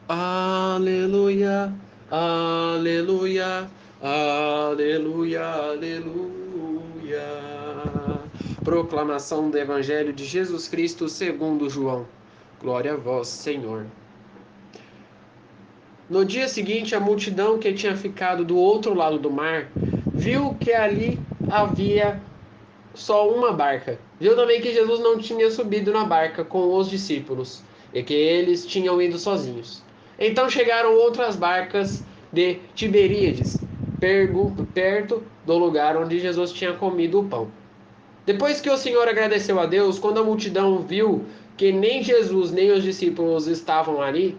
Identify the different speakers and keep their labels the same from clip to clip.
Speaker 1: Aleluia, aleluia, aleluia, aleluia. Proclamação do Evangelho de Jesus Cristo segundo João. Glória a vós, Senhor. No dia seguinte, a multidão que tinha ficado do outro lado do mar viu que ali havia só uma barca. Viu também que Jesus não tinha subido na barca com os discípulos e que eles tinham ido sozinhos. Então chegaram outras barcas de Tiberíades, perto do lugar onde Jesus tinha comido o pão. Depois que o Senhor agradeceu a Deus, quando a multidão viu que nem Jesus nem os discípulos estavam ali,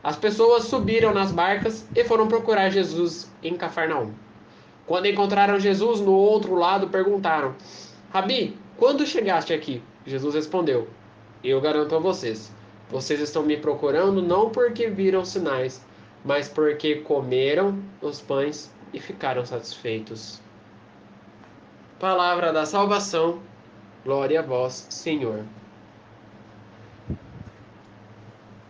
Speaker 1: as pessoas subiram nas barcas e foram procurar Jesus em Cafarnaum. Quando encontraram Jesus no outro lado, perguntaram: Rabi, quando chegaste aqui? Jesus respondeu: Eu garanto a vocês, vocês estão me procurando não porque viram sinais, mas porque comeram os pães e ficaram satisfeitos. Palavra da salvação, glória a vós, Senhor.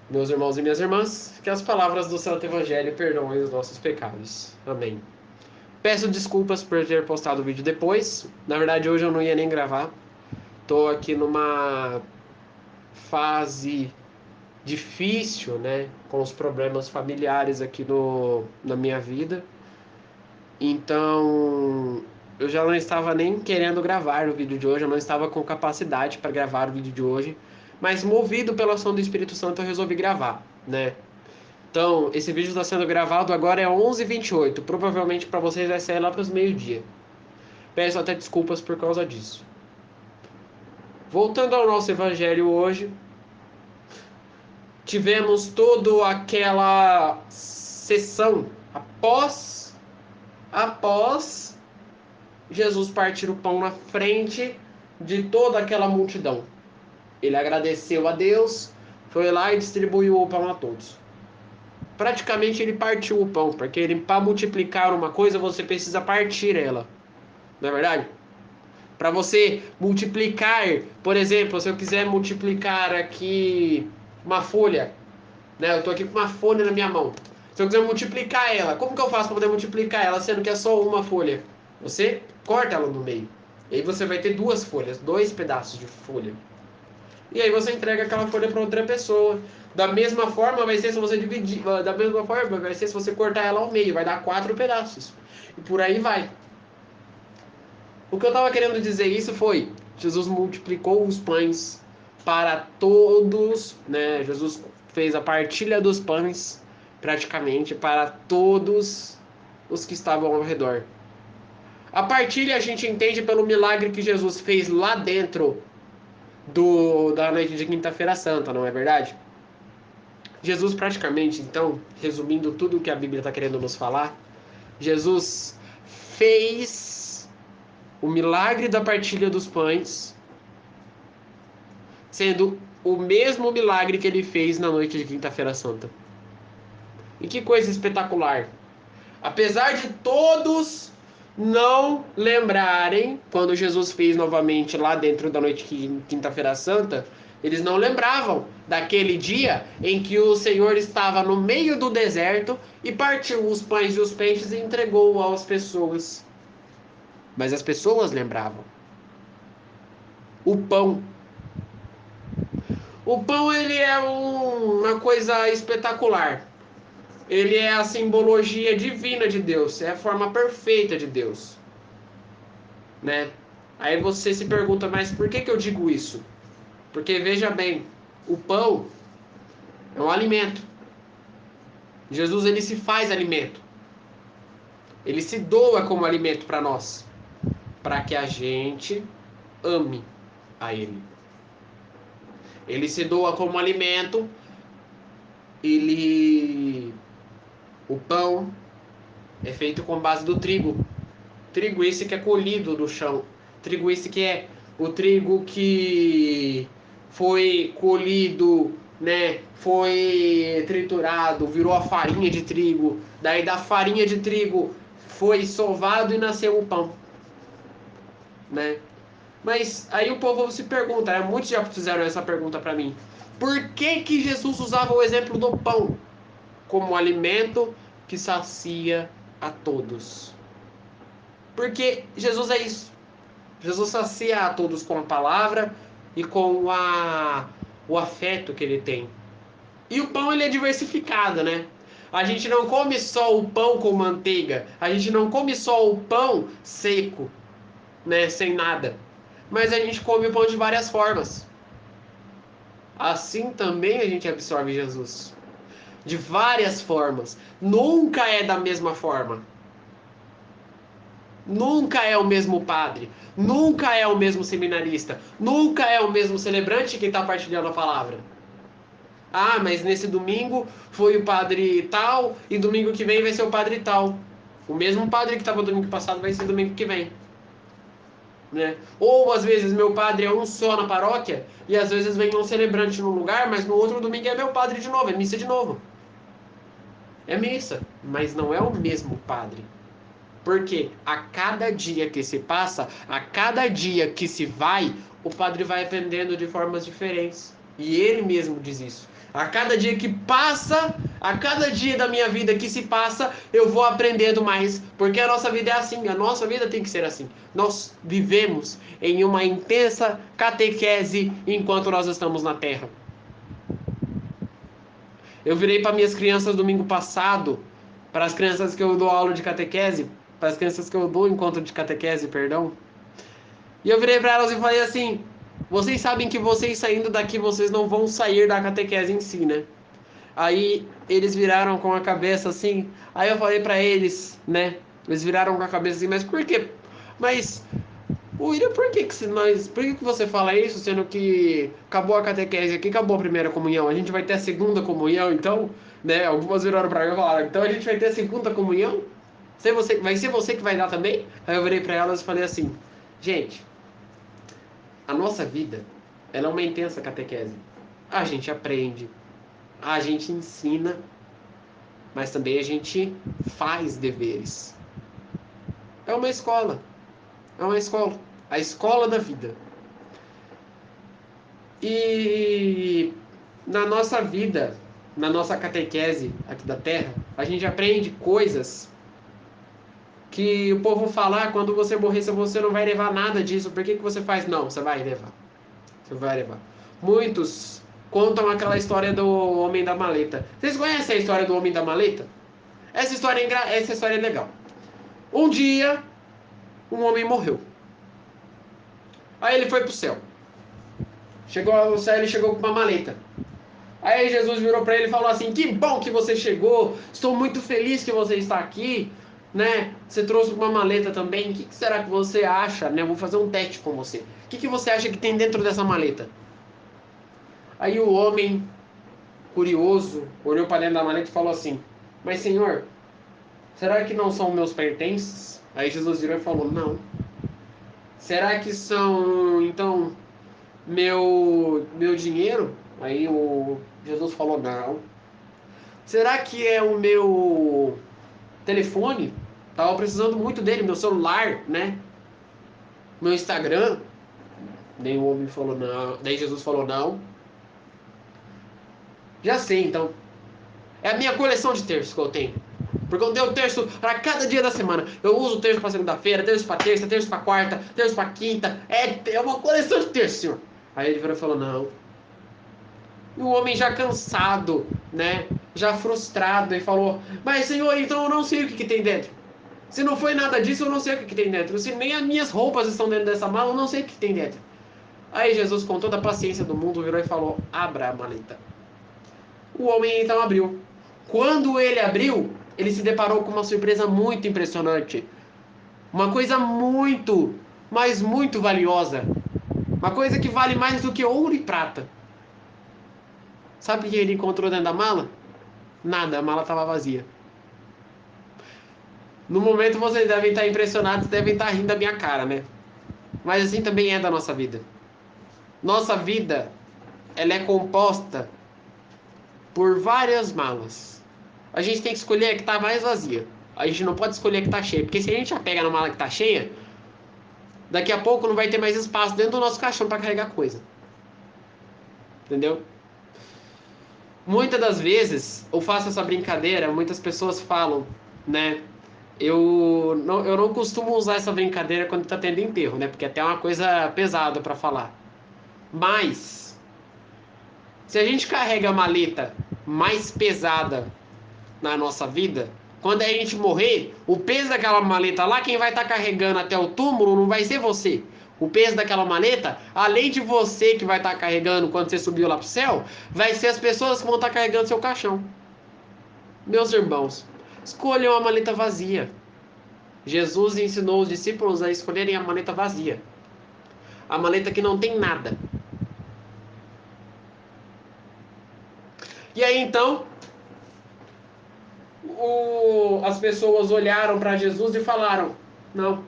Speaker 1: Meus irmãos e minhas irmãs, que as palavras do Santo Evangelho perdoem os nossos pecados. Amém. Peço desculpas por ter postado o vídeo depois. Na verdade, hoje eu não ia nem gravar. Tô aqui numa fase difícil, né? Com os problemas familiares aqui na minha vida. Então, eu já não estava nem querendo gravar o vídeo de hoje. Eu não estava com capacidade para gravar o vídeo de hoje. Mas movido pela ação do Espírito Santo, eu resolvi gravar, né? Então, esse vídeo está sendo gravado agora é 11h28. Provavelmente para vocês vai sair lá para os meio-dia. Peço até desculpas por causa disso. Voltando ao nosso evangelho hoje, tivemos toda aquela sessão após Jesus partir o pão na frente de toda aquela multidão. Ele agradeceu a Deus, foi lá e distribuiu o pão a todos. Praticamente ele partiu o pão, porque para multiplicar uma coisa você precisa partir ela, não é verdade? Para você multiplicar, por exemplo, se eu quiser multiplicar aqui uma folha, né? Eu tô aqui com uma folha na minha mão. Se eu quiser multiplicar ela, como que eu faço para poder multiplicar ela, sendo que é só uma folha? Você corta ela no meio. E aí você vai ter duas folhas, dois pedaços de folha. E aí você entrega aquela folha para outra pessoa. Da mesma forma vai ser se você dividir, da mesma forma vai ser se você cortar ela ao meio, vai dar quatro pedaços. E por aí vai. O que eu estava querendo dizer isso foi, Jesus multiplicou os pães para todos, né? Jesus fez a partilha dos pães praticamente para todos os que estavam ao redor. A partilha a gente entende pelo milagre que Jesus fez lá dentro da noite de Quinta-feira Santa, não é verdade? Jesus praticamente, então, resumindo tudo o que a Bíblia está querendo nos falar, Jesus fez o milagre da partilha dos pães, sendo o mesmo milagre que ele fez na noite de Quinta-feira Santa. E que coisa espetacular! Apesar de todos não lembrarem, quando Jesus fez novamente lá dentro da noite de Quinta-feira Santa, eles não lembravam daquele dia em que o Senhor estava no meio do deserto e partiu os pães e os peixes e entregou às pessoas. Mas as pessoas lembravam. O pão. O pão ele é uma coisa espetacular. Ele é a simbologia divina de Deus, é a forma perfeita de Deus, né? Aí você se pergunta, mas por que eu digo isso? Porque veja bem, o pão é um alimento. Jesus ele se faz alimento. Ele se doa como alimento para nós, para que a gente ame a ele. Ele se doa como alimento. O pão é feito com base do trigo. Trigo esse que é colhido do chão. Trigo esse que é o trigo que foi colhido, né? Foi triturado, virou a farinha de trigo. Daí da farinha de trigo foi sovado e nasceu o pão, né? Mas aí o povo se pergunta, né? Muitos já fizeram essa pergunta para mim. Por que Jesus usava o exemplo do pão? como alimento que sacia a todos. Porque Jesus é isso. Jesus sacia a todos com a palavra e com o afeto que ele tem. E o pão, ele é diversificado, né? A gente não come só o pão com manteiga. A gente não come só o pão seco, né? Sem nada. Mas a gente come o pão de várias formas. Assim também a gente absorve Jesus. De várias formas. Nunca é da mesma forma. Nunca é o mesmo padre. Nunca é o mesmo seminarista. Nunca é o mesmo celebrante que está partilhando a palavra. Ah, mas nesse domingo foi o padre tal e domingo que vem vai ser o padre tal. O mesmo padre que estava domingo passado vai ser domingo que vem. Né? Ou às vezes meu padre é um só na paróquia e às vezes vem um celebrante num lugar, mas no outro domingo é meu padre de novo, é missa de novo. É missa, mas não é o mesmo padre. Porque a cada dia que se passa, a cada dia que se vai, o padre vai aprendendo de formas diferentes. E ele mesmo diz isso. A cada dia que passa, a cada dia da minha vida que se passa, eu vou aprendendo mais. Porque a nossa vida é assim, a nossa vida tem que ser assim. Nós vivemos em uma intensa catequese enquanto nós estamos na Terra. Eu virei para minhas crianças domingo passado, para as crianças que eu dou aula de catequese, para as crianças que eu dou encontro de catequese, perdão. E eu virei para elas e falei assim: vocês sabem que vocês saindo daqui, vocês não vão sair da catequese em si, né? Aí eles viraram com a cabeça assim. Aí eu falei para eles, né? Eles viraram com a cabeça assim, mas por quê? Mas William, por que que você fala isso, sendo que acabou a catequese aqui, acabou a primeira comunhão? A gente vai ter a segunda comunhão, então, né? Algumas viraram para mim e falaram, então a gente vai ter a segunda comunhão? Vai ser você que vai dar também? Aí eu virei para elas e falei assim, gente, a nossa vida, ela é uma intensa catequese. A gente aprende, a gente ensina, mas também a gente faz deveres. É uma escola, é uma escola, a escola da vida. E na nossa vida, na nossa catequese aqui da Terra, a gente aprende coisas que o povo fala, quando você morrer, você não vai levar nada disso. Por que que você faz? Não, você vai levar. Você vai levar. Muitos contam aquela história do homem da maleta. Vocês conhecem a história do homem da maleta? Essa história é legal. Um dia, um homem morreu. Aí ele foi pro céu. Chegou ao céu, ele chegou com uma maleta. Aí Jesus virou para ele e falou assim: que bom que você chegou, estou muito feliz que você está aqui, né? Você trouxe uma maleta também, o que será que você acha, né? Eu vou fazer um teste com você. O que você acha que tem dentro dessa maleta? Aí o homem, curioso, olhou para dentro da maleta e falou assim: mas Senhor, será que não são meus pertences? Aí Jesus virou e falou: não. Será que são, então, meu dinheiro? Aí o Jesus falou: não. Será que é o meu telefone? Tava precisando muito dele, meu celular, né? Meu Instagram. Daí o homem falou não. Daí Jesus falou não. Já sei, então. É a minha coleção de terços que eu tenho. Porque eu tenho terço para cada dia da semana. Eu uso terço para segunda-feira, terço para terça, terço para quarta, terço para quinta. É uma coleção de terços, senhor. Aí ele virou e falou não. E o homem já cansado, né? Já frustrado, e falou: mas senhor, então eu não sei o que tem dentro. Se não foi nada disso, eu não sei o que tem dentro. Se nem as minhas roupas estão dentro dessa mala, eu não sei o que tem dentro. Aí Jesus, com toda a paciência do mundo, virou e falou: abra a maleta. O homem então abriu. Quando ele abriu, ele se deparou com uma surpresa muito impressionante. Uma coisa muito, mas muito valiosa. Uma coisa que vale mais do que ouro e prata. Sabe o que ele encontrou dentro da mala? Nada, a mala estava vazia. No momento vocês devem estar impressionados, devem estar rindo da minha cara, né? Mas assim também é da nossa vida. Nossa vida, ela é composta por várias malas. A gente tem que escolher a que está mais vazia. A gente não pode escolher a que está cheia, porque se a gente já pega na mala que está cheia, daqui a pouco não vai ter mais espaço dentro do nosso caixão para carregar coisa. Entendeu? Muitas das vezes eu faço essa brincadeira, muitas pessoas falam, né? Eu não costumo usar essa brincadeira quando tá tendo enterro, né? Porque é até uma coisa pesada para falar. Mas, se a gente carrega a maleta mais pesada na nossa vida, quando a gente morrer, o peso daquela maleta lá, quem vai estar carregando até o túmulo não vai ser você. O peso daquela maleta, além de você que vai estar carregando quando você subiu lá pro céu, vai ser as pessoas que vão estar carregando seu caixão. Meus irmãos, escolham a maleta vazia. Jesus ensinou os discípulos a escolherem a maleta vazia. A maleta que não tem nada. E aí então, as pessoas olharam para Jesus e falaram: Não,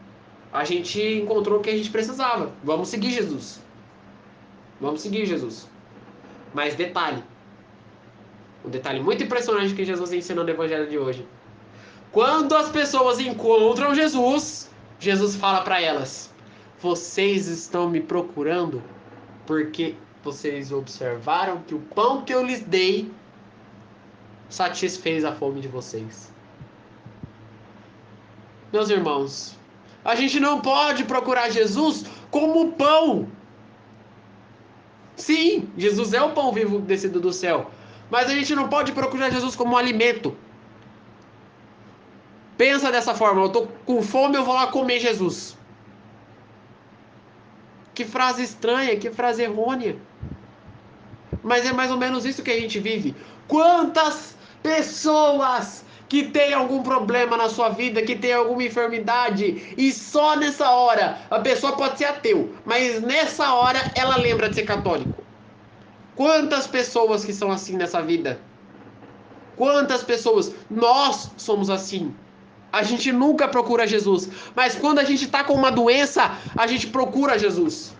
Speaker 1: a gente encontrou o que a gente precisava. Vamos seguir Jesus. Vamos seguir Jesus. Mas detalhe, um detalhe muito impressionante que Jesus ensina no Evangelho de hoje. Quando as pessoas encontram Jesus, Jesus fala para elas: Vocês estão me procurando porque vocês observaram que o pão que eu lhes dei satisfez a fome de vocês. Meus irmãos, a gente não pode procurar Jesus como pão. Sim, Jesus é o pão vivo descido do céu. Mas a gente não pode procurar Jesus como um alimento. Pensa dessa forma, eu tô com fome, eu vou lá comer Jesus. Que frase estranha, que frase errônea. Mas é mais ou menos isso que a gente vive. Quantas pessoas que têm algum problema na sua vida, que tem alguma enfermidade, e só nessa hora, a pessoa pode ser ateu, mas nessa hora ela lembra de ser católico. Quantas pessoas que são assim nessa vida? Quantas pessoas? Nós somos assim. A gente nunca procura Jesus, mas quando a gente está com uma doença, a gente procura Jesus.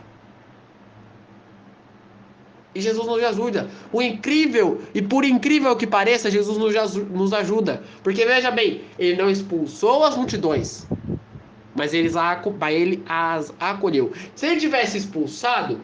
Speaker 1: E Jesus nos ajuda. O incrível, e por incrível que pareça, Jesus nos ajuda. Porque veja bem, ele não expulsou as multidões, mas ele as acolheu. Se ele tivesse expulsado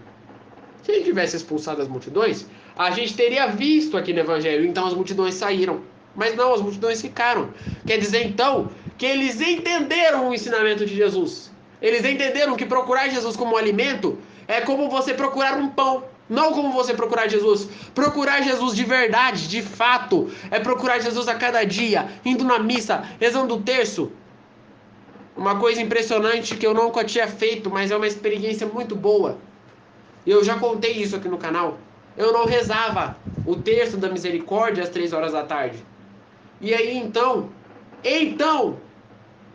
Speaker 1: as multidões, a gente teria visto aqui no Evangelho, então as multidões saíram. Mas não, as multidões ficaram. Quer dizer, então, que eles entenderam o ensinamento de Jesus. Eles entenderam que procurar Jesus como um alimento é como você procurar um pão. Não como você procurar Jesus. Procurar Jesus de verdade, de fato, é procurar Jesus a cada dia, indo na missa, rezando o terço. Uma coisa impressionante que eu nunca tinha feito, mas é uma experiência muito boa. Eu já contei isso aqui no canal. Eu não rezava o terço da misericórdia às 3 horas da tarde. E aí então,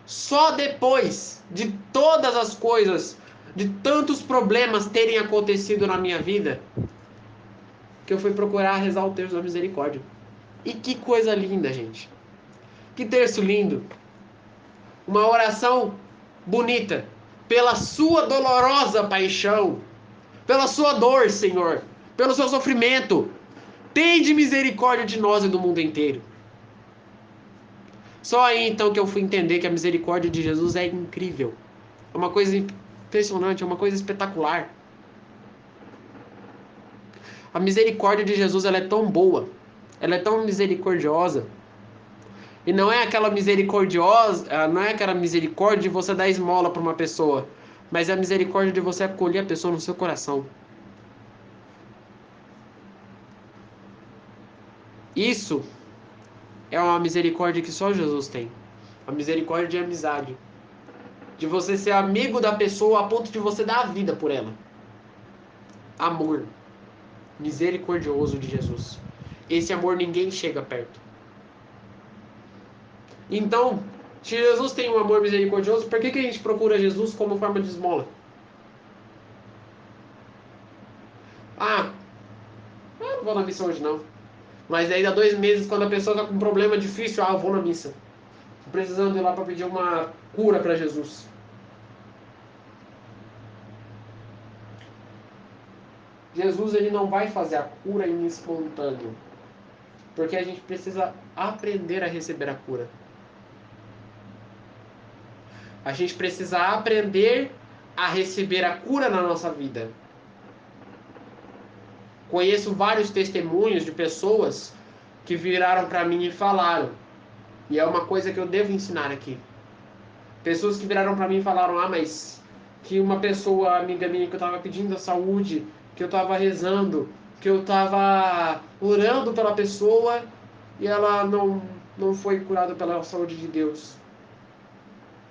Speaker 1: só depois de todas as coisas, de tantos problemas terem acontecido na minha vida, que eu fui procurar rezar o terço da misericórdia. E que coisa linda, gente. Que terço lindo. Uma oração bonita. Pela sua dolorosa paixão. Pela sua dor, Senhor. Pelo seu sofrimento. Tende misericórdia de nós e do mundo inteiro. Só aí então que eu fui entender que a misericórdia de Jesus é incrível. É uma coisa impressionante, é uma coisa espetacular. A misericórdia de Jesus ela é tão boa, ela é tão misericordiosa. E não é aquela misericordiosa, não é aquela misericórdia de você dar esmola para uma pessoa, mas é a misericórdia de você acolher a pessoa no seu coração. Isso é uma misericórdia que só Jesus tem. A misericórdia de amizade. De você ser amigo da pessoa a ponto de você dar a vida por ela. Amor misericordioso de Jesus. Esse amor ninguém chega perto. Então, se Jesus tem um amor misericordioso, por que a gente procura Jesus como forma de esmola? Ah, eu não vou na missa hoje não. Mas aí dá 2 meses, quando a pessoa está com um problema difícil, eu vou na missa. Tô precisando ir lá para pedir uma cura para Jesus. Jesus ele não vai fazer a cura em espontâneo. Porque a gente precisa aprender a receber a cura. A gente precisa aprender a receber a cura na nossa vida. Conheço vários testemunhos de pessoas que viraram para mim e falaram, e é uma coisa que eu devo ensinar aqui. Pessoas que viraram para mim e falaram, mas que uma pessoa amiga minha que eu estava pedindo a saúde, que eu estava rezando, que eu estava orando pela pessoa e ela não foi curada pela saúde de Deus.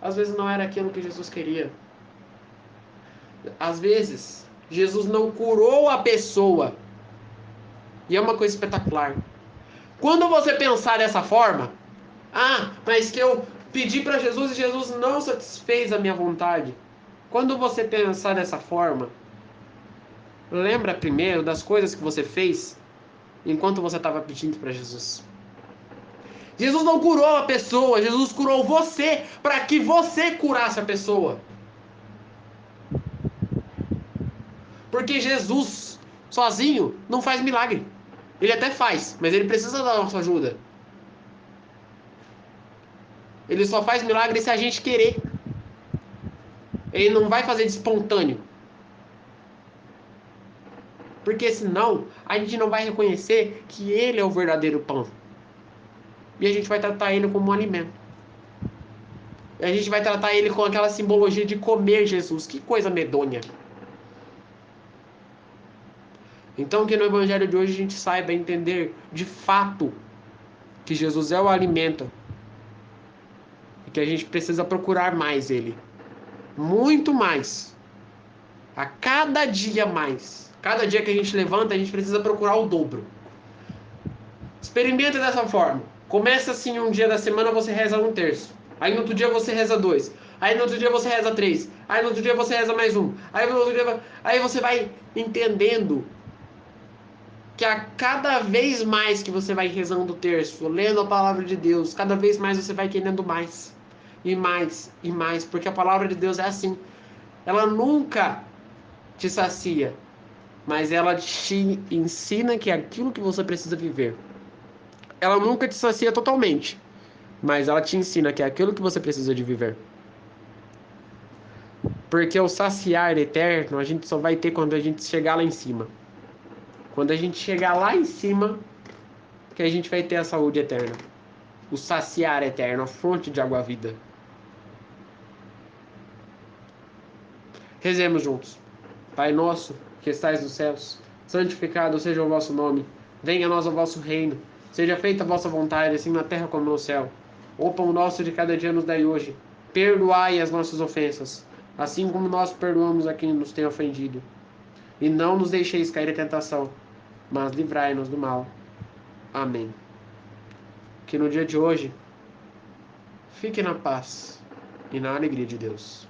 Speaker 1: Às vezes não era aquilo que Jesus queria. Às vezes, Jesus não curou a pessoa. E é uma coisa espetacular. Quando você pensar dessa forma, mas que eu pedi para Jesus e Jesus não satisfez a minha vontade. Quando você pensar dessa forma, lembra primeiro das coisas que você fez enquanto você estava pedindo para Jesus. Jesus não curou a pessoa, Jesus curou você para que você curasse a pessoa. Porque Jesus, sozinho, não faz milagre. Ele até faz, mas ele precisa da nossa ajuda. Ele só faz milagre se a gente querer. Ele não vai fazer de espontâneo. Porque senão, a gente não vai reconhecer que ele é o verdadeiro pão. E a gente vai tratar ele como um alimento. E a gente vai tratar ele com aquela simbologia de comer Jesus. Que coisa medonha. Então que no evangelho de hoje a gente saiba entender de fato que Jesus é o alimento. E que a gente precisa procurar mais ele. Muito mais. A cada dia mais. Cada dia que a gente levanta, a gente precisa procurar o dobro. Experimenta dessa forma. Começa assim, um dia da semana você reza 1/3. Aí no outro dia você reza 2. Aí no outro dia você reza 3. Aí no outro dia você reza mais 1. Aí você vai entendendo que a cada vez mais que você vai rezando o terço, lendo a palavra de Deus, cada vez mais você vai querendo mais. E mais, e mais. Porque a palavra de Deus é assim. Ela nunca te sacia, mas ela te ensina que é aquilo que você precisa viver. Ela nunca te sacia totalmente, mas ela te ensina que é aquilo que você precisa de viver. Porque o saciar eterno a gente só vai ter quando a gente chegar lá em cima. Quando a gente chegar lá em cima, que a gente vai ter a saúde eterna. O saciar eterno, a fonte de água-vida. Rezemos juntos. Pai nosso, que estais nos céus, santificado seja o vosso nome. Venha a nós o vosso reino. Seja feita a vossa vontade, assim na terra como no céu. O pão nosso de cada dia nos dai hoje. Perdoai as nossas ofensas, assim como nós perdoamos a quem nos tem ofendido. E não nos deixeis cair em tentação, mas livrai-nos do mal. Amém. Que no dia de hoje, fique na paz e na alegria de Deus.